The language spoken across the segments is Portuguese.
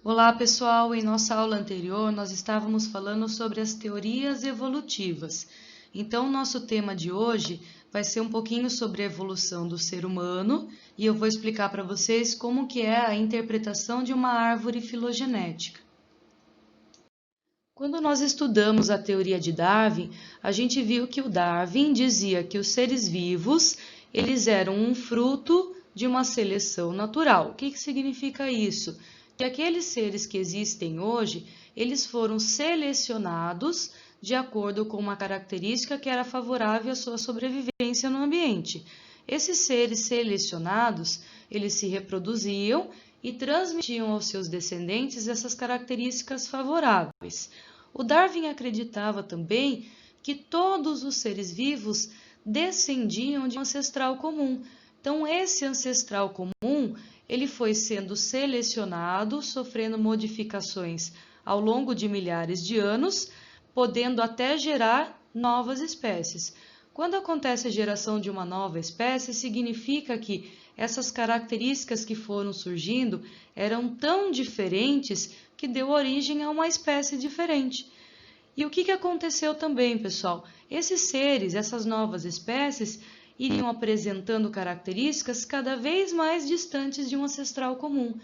Olá, pessoal! Em nossa aula anterior, nós estávamos falando sobre as teorias evolutivas. Então, nosso tema de hoje vai ser um pouquinho sobre a evolução do ser humano e eu vou explicar para vocês como que é a interpretação de uma árvore filogenética. Quando nós estudamos a teoria de Darwin, a gente viu que o Darwin dizia que os seres vivos, eles eram um fruto de uma seleção natural. O que significa isso? Que aqueles seres que existem hoje, eles foram selecionados de acordo com uma característica que era favorável à sua sobrevivência no ambiente. Esses seres selecionados, eles se reproduziam e transmitiam aos seus descendentes essas características favoráveis. O Darwin acreditava também que todos os seres vivos descendiam de um ancestral comum. Então, esse ancestral comum, ele foi sendo selecionado, sofrendo modificações ao longo de milhares de anos, podendo até gerar novas espécies. Quando acontece a geração de uma nova espécie, significa que essas características que foram surgindo eram tão diferentes que deu origem a uma espécie diferente. E o que aconteceu também, pessoal? Esses seres, essas novas espécies, iriam apresentando características cada vez mais distantes de um ancestral comum.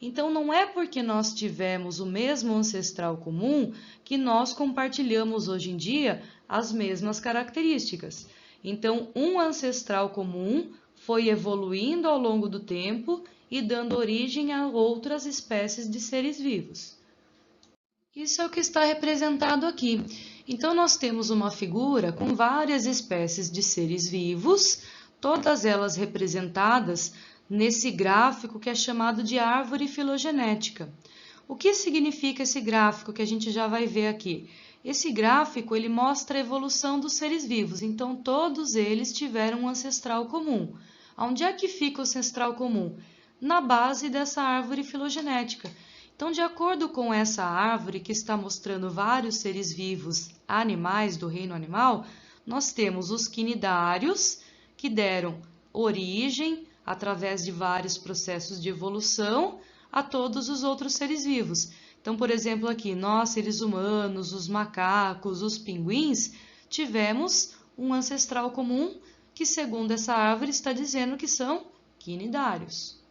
Então, não é porque nós tivemos o mesmo ancestral comum que nós compartilhamos hoje em dia as mesmas características. Então, um ancestral comum foi evoluindo ao longo do tempo e dando origem a outras espécies de seres vivos. Isso é o que está representado aqui. Então, nós temos uma figura com várias espécies de seres vivos, todas elas representadas nesse gráfico que é chamado de árvore filogenética. O que significa esse gráfico que a gente já vai ver aqui? Esse gráfico ele mostra a evolução dos seres vivos, então todos eles tiveram um ancestral comum. Onde é que fica o ancestral comum? Na base dessa árvore filogenética. Então, de acordo com essa árvore que está mostrando vários seres vivos animais do reino animal, nós temos os quinidários, que deram origem, através de vários processos de evolução, a todos os outros seres vivos. Então, por exemplo, aqui, nós, seres humanos, os macacos, os pinguins, tivemos um ancestral comum que, segundo essa árvore, está dizendo que são quinidários.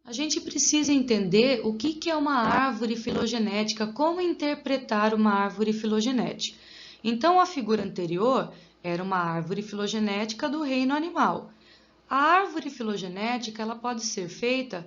A gente precisa entender o que é uma árvore filogenética, como interpretar uma árvore filogenética. Então, a figura anterior era uma árvore filogenética do reino animal. A árvore filogenética ela pode ser feita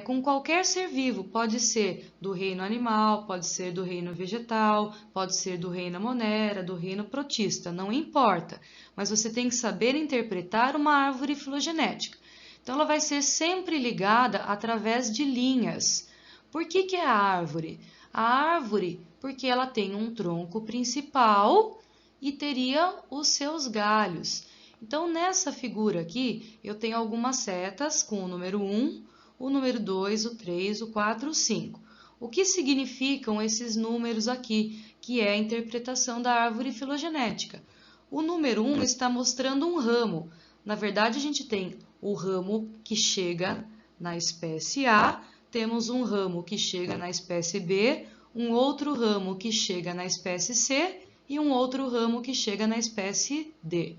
com qualquer ser vivo, pode ser do reino animal, pode ser do reino vegetal, pode ser do reino monera, do reino protista, não importa. Mas você tem que saber interpretar uma árvore filogenética. Então, ela vai ser sempre ligada através de linhas. Por que é a árvore? A árvore, porque ela tem um tronco principal e teria os seus galhos. Então, nessa figura aqui, eu tenho algumas setas com o número 1, o número 2, o 3, o 4, o 5. O que significam esses números aqui, que é a interpretação da árvore filogenética? O número 1 está mostrando um ramo. Na verdade, a gente tem o ramo que chega na espécie A, temos um ramo que chega na espécie B, um outro ramo que chega na espécie C e um outro ramo que chega na espécie D.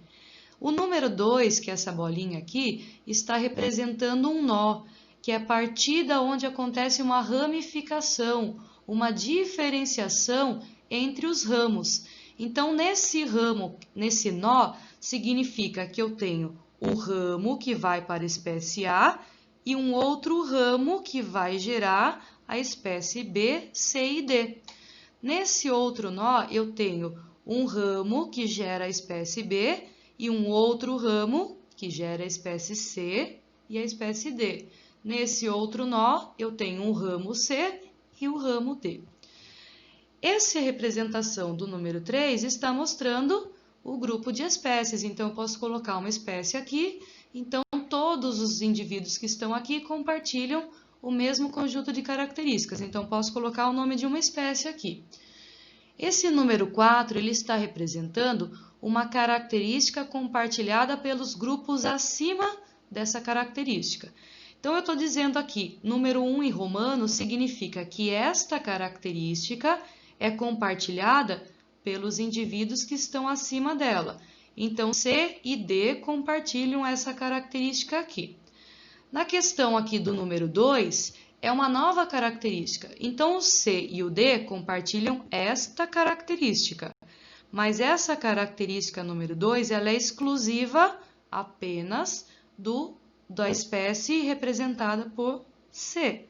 O número 2, que é essa bolinha aqui, está representando um nó, que é a partir da onde acontece uma ramificação, uma diferenciação entre os ramos. Então, nesse ramo, nesse nó, significa que eu tenho o ramo que vai para a espécie A e um outro ramo que vai gerar a espécie B, C e D. Nesse outro nó, eu tenho um ramo que gera a espécie B e um outro ramo que gera a espécie C e a espécie D. Nesse outro nó, eu tenho um ramo C e o ramo D. Essa representação do número 3 está mostrando o grupo de espécies. Então, eu posso colocar uma espécie aqui. Então, todos os indivíduos que estão aqui compartilham o mesmo conjunto de características. Então, posso colocar o nome de uma espécie aqui. Esse número 4, ele está representando uma característica compartilhada pelos grupos acima dessa característica. Então, eu estou dizendo aqui, número 1 em romano significa que esta característica é compartilhada pelos indivíduos que estão acima dela. Então, C e D compartilham essa característica aqui. Na questão aqui do número 2, é uma nova característica. Então, o C e o D compartilham esta característica. Mas essa característica número 2, ela é exclusiva apenas da espécie representada por C,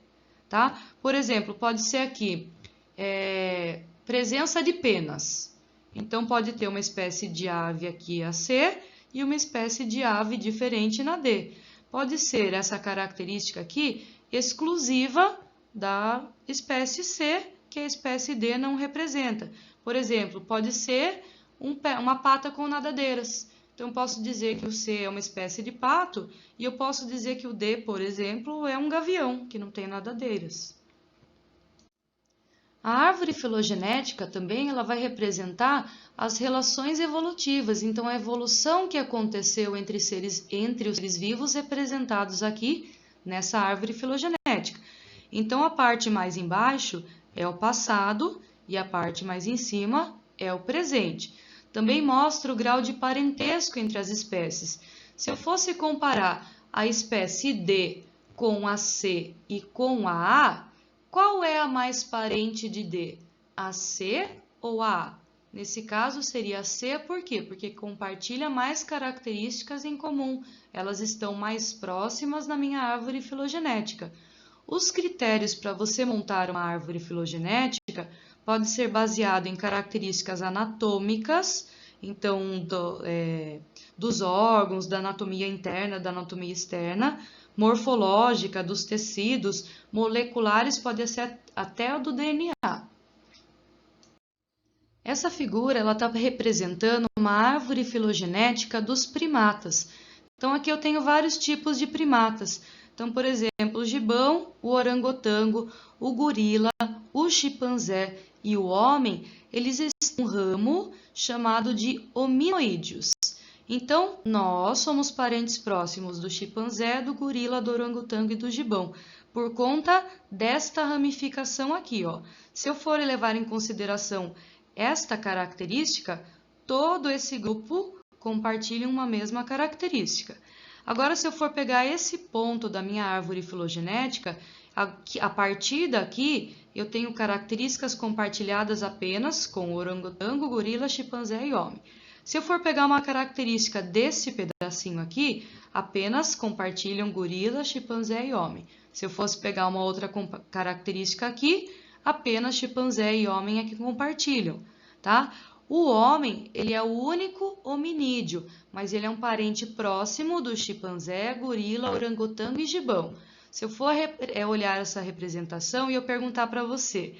tá? Por exemplo, pode ser aqui, presença de penas. Então, pode ter uma espécie de ave aqui, a C, e uma espécie de ave diferente na D. Pode ser essa característica aqui exclusiva da espécie C, que a espécie D não representa. Por exemplo, pode ser uma pata com nadadeiras. Então, eu posso dizer que o C é uma espécie de pato e eu posso dizer que o D, por exemplo, é um gavião, que não tem nadadeiras. A árvore filogenética também ela vai representar as relações evolutivas, então a evolução que aconteceu entre os seres vivos representados aqui nessa árvore filogenética. Então a parte mais embaixo é o passado e a parte mais em cima é o presente. Também mostra o grau de parentesco entre as espécies. Se eu fosse comparar a espécie D com a C e com a A, qual é a mais parente de D? A C ou a A? Nesse caso seria a C, por quê? Porque compartilha mais características em comum. Elas estão mais próximas na minha árvore filogenética. Os critérios para você montar uma árvore filogenética podem ser baseados em características anatômicas, então dos órgãos, da anatomia interna, da anatomia externa, morfológica, dos tecidos, moleculares, pode ser até o do DNA. Essa figura está representando uma árvore filogenética dos primatas. Então, aqui eu tenho vários tipos de primatas. Então, por exemplo, o gibão, o orangotango, o gorila, o chimpanzé e o homem, eles estão em um ramo chamado de hominoídeos. Então, nós somos parentes próximos do chimpanzé, do gorila, do orangotango e do gibão, por conta desta ramificação aqui, ó. Se eu for levar em consideração esta característica, todo esse grupo compartilha uma mesma característica. Agora, se eu for pegar esse ponto da minha árvore filogenética, a partir daqui eu tenho características compartilhadas apenas com orangotango, gorila, chimpanzé e homem. Se eu for pegar uma característica desse pedacinho aqui, apenas compartilham gorila, chimpanzé e homem. Se eu fosse pegar uma outra característica aqui, apenas chimpanzé e homem é que compartilham, tá? O homem, ele é o único hominídeo, mas ele é um parente próximo do chimpanzé, gorila, orangotango e gibão. Se eu for olhar essa representação e eu perguntar para você,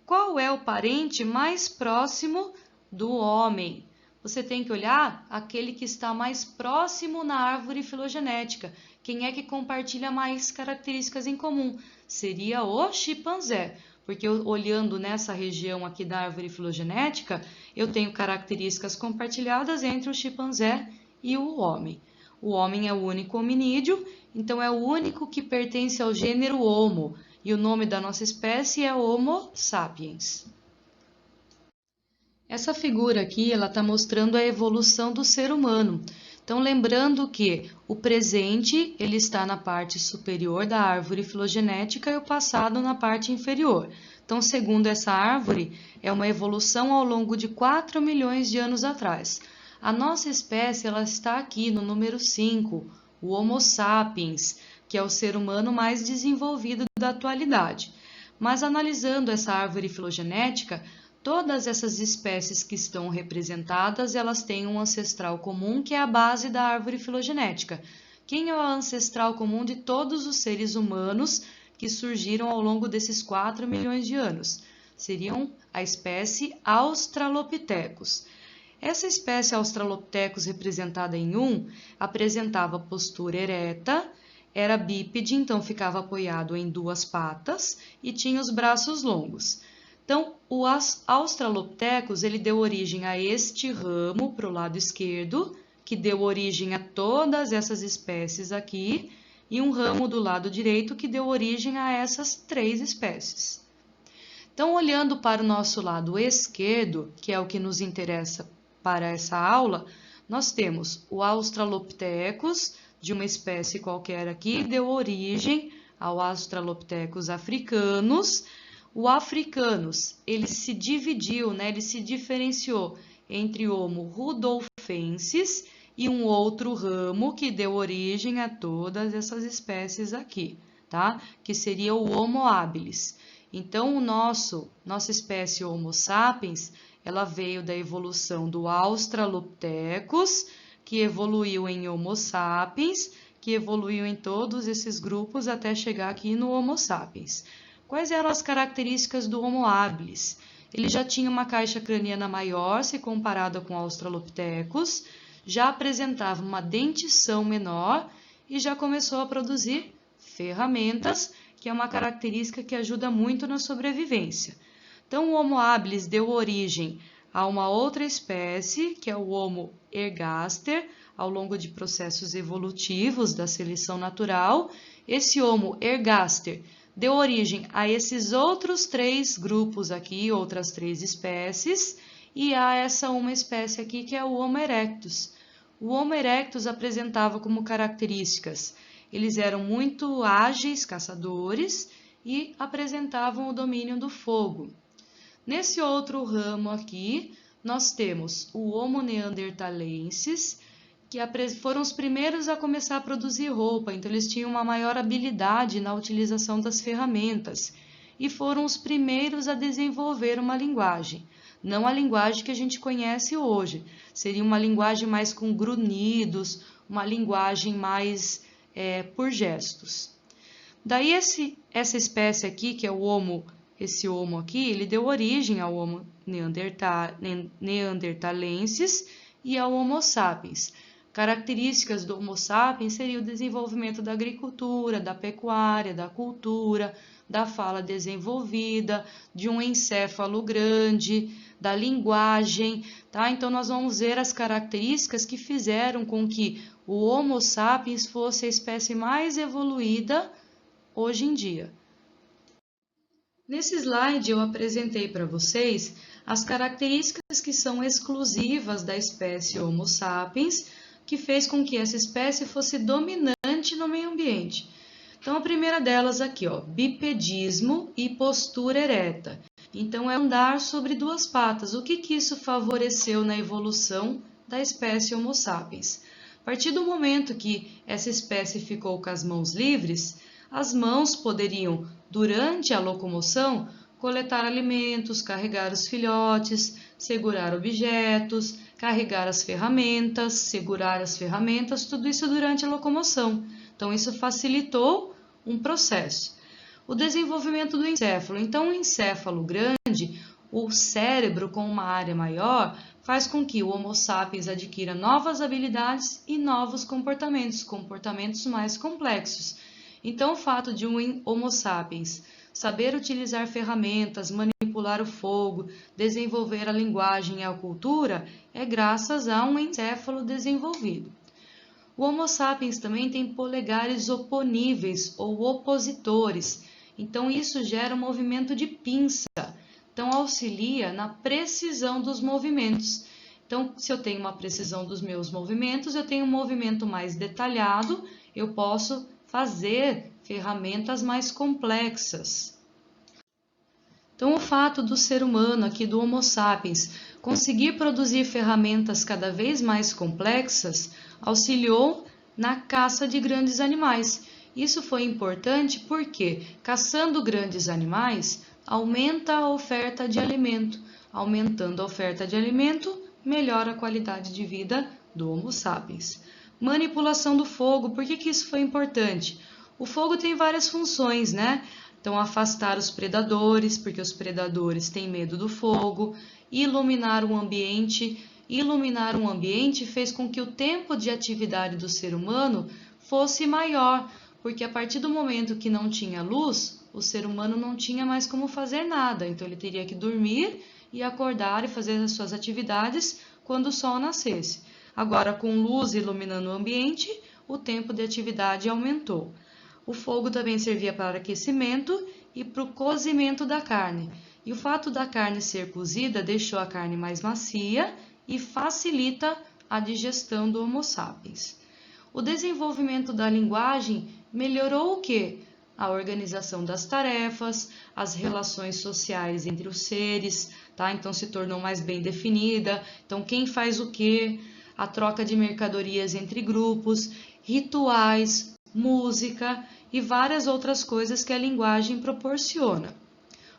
qual é o parente mais próximo do homem? Você tem que olhar aquele que está mais próximo na árvore filogenética. Quem é que compartilha mais características em comum? Seria o chimpanzé, porque olhando nessa região aqui da árvore filogenética, eu tenho características compartilhadas entre o chimpanzé e o homem. O homem é o único hominídeo, então é o único que pertence ao gênero Homo, e o nome da nossa espécie é Homo sapiens. Essa figura aqui, ela está mostrando a evolução do ser humano. Então, lembrando que o presente, ele está na parte superior da árvore filogenética e o passado na parte inferior. Então, segundo essa árvore, é uma evolução ao longo de 4 milhões de anos atrás. A nossa espécie, ela está aqui no número 5, o Homo sapiens, que é o ser humano mais desenvolvido da atualidade. Mas analisando essa árvore filogenética, todas essas espécies que estão representadas, elas têm um ancestral comum que é a base da árvore filogenética. Quem é o ancestral comum de todos os seres humanos que surgiram ao longo desses 4 milhões de anos? Seriam a espécie Australopithecus. Essa espécie Australopithecus representada em 1 apresentava postura ereta, era bípede, então ficava apoiado em 2 patas e tinha os braços longos. Então, o Australopithecus ele deu origem a este ramo para o lado esquerdo, que deu origem a todas essas espécies aqui, e um ramo do lado direito que deu origem a essas 3 espécies. Então, olhando para o nosso lado esquerdo, que é o que nos interessa para essa aula, nós temos o Australopithecus, de uma espécie qualquer aqui, deu origem ao Australopithecus africanus. O africanus, ele se dividiu, né? Ele se diferenciou entre o Homo rudolfensis e um outro ramo que deu origem a todas essas espécies aqui, tá? Que seria o Homo habilis. Então, nossa espécie Homo sapiens, ela veio da evolução do Australopithecus, que evoluiu em Homo sapiens, que evoluiu em todos esses grupos até chegar aqui no Homo sapiens. Quais eram as características do Homo habilis? Ele já tinha uma caixa craniana maior se comparada com o Australopithecus, já apresentava uma dentição menor e já começou a produzir ferramentas, que é uma característica que ajuda muito na sobrevivência. Então, o Homo habilis deu origem a uma outra espécie, que é o Homo ergaster, ao longo de processos evolutivos da seleção natural. Esse Homo ergaster deu origem a esses outros 3 grupos aqui, outras 3 espécies, e a essa uma espécie aqui que é o Homo erectus. O Homo erectus apresentava como características, eles eram muito ágeis caçadores e apresentavam o domínio do fogo. Nesse outro ramo aqui, nós temos o Homo neanderthalensis, que foram os primeiros a começar a produzir roupa, então eles tinham uma maior habilidade na utilização das ferramentas e foram os primeiros a desenvolver uma linguagem. Não a linguagem que a gente conhece hoje, seria uma linguagem mais com grunhidos, uma linguagem mais por gestos. Daí essa espécie aqui, que é esse Homo aqui, ele deu origem ao Homo neanderthalensis e ao Homo sapiens. Características do Homo sapiens seria o desenvolvimento da agricultura, da pecuária, da cultura, da fala desenvolvida, de um encéfalo grande, da linguagem, tá? Então, nós vamos ver as características que fizeram com que o Homo sapiens fosse a espécie mais evoluída hoje em dia. Nesse slide, eu apresentei para vocês as características que são exclusivas da espécie Homo sapiens, que fez com que essa espécie fosse dominante no meio ambiente. Então, a primeira delas aqui, ó, bipedismo e postura ereta. Então, é andar sobre 2 patas. O que isso favoreceu na evolução da espécie Homo sapiens? A partir do momento que essa espécie ficou com as mãos livres, as mãos poderiam, durante a locomoção, coletar alimentos, carregar os filhotes, segurar objetos, carregar as ferramentas, segurar as ferramentas, tudo isso durante a locomoção. Então, isso facilitou um processo. O desenvolvimento do encéfalo. Então, o encéfalo grande, o cérebro com uma área maior, faz com que o Homo sapiens adquira novas habilidades e novos comportamentos mais complexos. Então, o fato de um Homo sapiens saber utilizar ferramentas, manipular o fogo, desenvolver a linguagem e a cultura, é graças a um encéfalo desenvolvido. O Homo sapiens também tem polegares oponíveis ou opositores, então isso gera um movimento de pinça, então auxilia na precisão dos movimentos. Então, se eu tenho uma precisão dos meus movimentos, eu tenho um movimento mais detalhado, eu posso fazer ferramentas mais complexas. Então, o fato do ser humano, aqui do Homo sapiens, conseguir produzir ferramentas cada vez mais complexas, auxiliou na caça de grandes animais. Isso foi importante porque, caçando grandes animais, aumenta a oferta de alimento. Aumentando a oferta de alimento, melhora a qualidade de vida do Homo sapiens. Manipulação do fogo, por que isso foi importante? O fogo tem várias funções, né? Então, afastar os predadores, porque os predadores têm medo do fogo, iluminar o ambiente. Iluminar um ambiente fez com que o tempo de atividade do ser humano fosse maior, porque a partir do momento que não tinha luz, o ser humano não tinha mais como fazer nada. Então, ele teria que dormir e acordar e fazer as suas atividades quando o sol nascesse. Agora, com luz iluminando o ambiente, o tempo de atividade aumentou. O fogo também servia para aquecimento e para o cozimento da carne. E o fato da carne ser cozida deixou a carne mais macia e facilita a digestão do Homo sapiens. O desenvolvimento da linguagem melhorou o quê? A organização das tarefas, as relações sociais entre os seres, tá? Então se tornou mais bem definida. Então quem faz o quê? A troca de mercadorias entre grupos, rituais, música e várias outras coisas que a linguagem proporciona.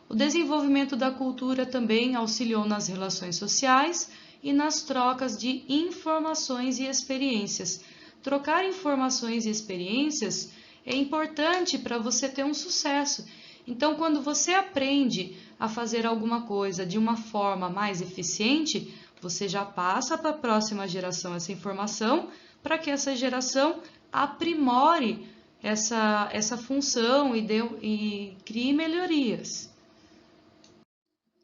O desenvolvimento da cultura também auxiliou nas relações sociais e nas trocas de informações e experiências. Trocar informações e experiências é importante para você ter um sucesso. Então, quando você aprende a fazer alguma coisa de uma forma mais eficiente, você já passa para a próxima geração essa informação, para que essa geração aprimore essa função e crie melhorias.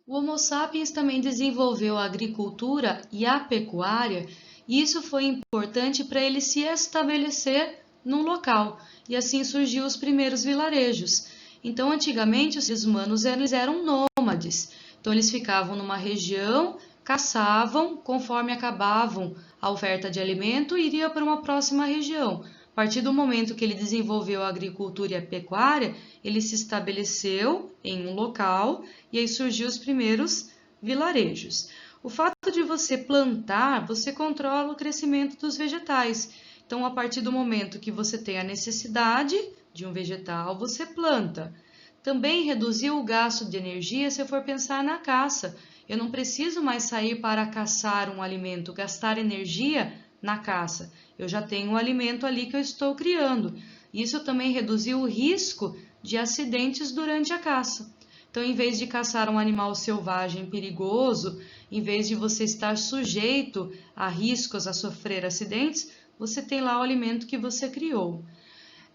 O Homo sapiens também desenvolveu a agricultura e a pecuária, e isso foi importante para ele se estabelecer num local, e assim surgiu os primeiros vilarejos. Então, antigamente, os seres humanos eram nômades, então eles ficavam numa região, caçavam, conforme acabavam a oferta de alimento, iriam para uma próxima região. A partir do momento que ele desenvolveu a agricultura e a pecuária, ele se estabeleceu em um local e aí surgiu os primeiros vilarejos. O fato de você plantar, você controla o crescimento dos vegetais. Então, a partir do momento que você tem a necessidade de um vegetal, você planta. Também reduziu o gasto de energia se eu for pensar na caça. Eu não preciso mais sair para caçar um alimento, gastar energia na caça. Eu já tenho um alimento ali que eu estou criando. Isso também reduziu o risco de acidentes durante a caça. Então, em vez de caçar um animal selvagem perigoso, em vez de você estar sujeito a riscos, a sofrer acidentes, você tem lá o alimento que você criou.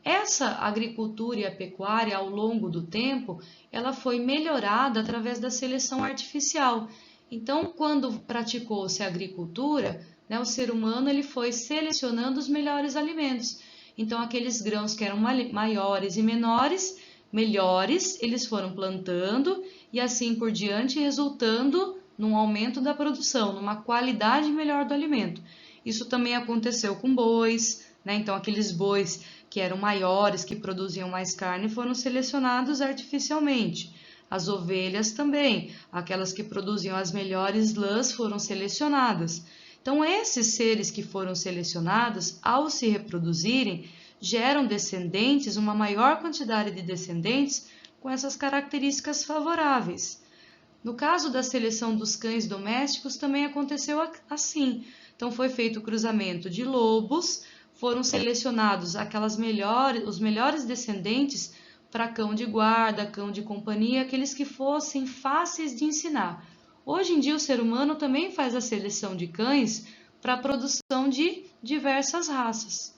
Essa agricultura e a pecuária, ao longo do tempo, ela foi melhorada através da seleção artificial. Então, quando praticou-se a agricultura, o ser humano ele foi selecionando os melhores alimentos. Então, aqueles grãos que eram maiores e menores, melhores, eles foram plantando e assim por diante, resultando num aumento da produção, numa qualidade melhor do alimento. Isso também aconteceu com bois, Então, aqueles bois que eram maiores, que produziam mais carne, foram selecionados artificialmente. As ovelhas também, aquelas que produziam as melhores lãs, foram selecionadas. Então, esses seres que foram selecionados, ao se reproduzirem, geram descendentes, uma maior quantidade de descendentes com essas características favoráveis. No caso da seleção dos cães domésticos, também aconteceu assim. Então, foi feito o cruzamento de lobos, foram selecionados os melhores descendentes para cão de guarda, cão de companhia, aqueles que fossem fáceis de ensinar. Hoje em dia, o ser humano também faz a seleção de cães para a produção de diversas raças.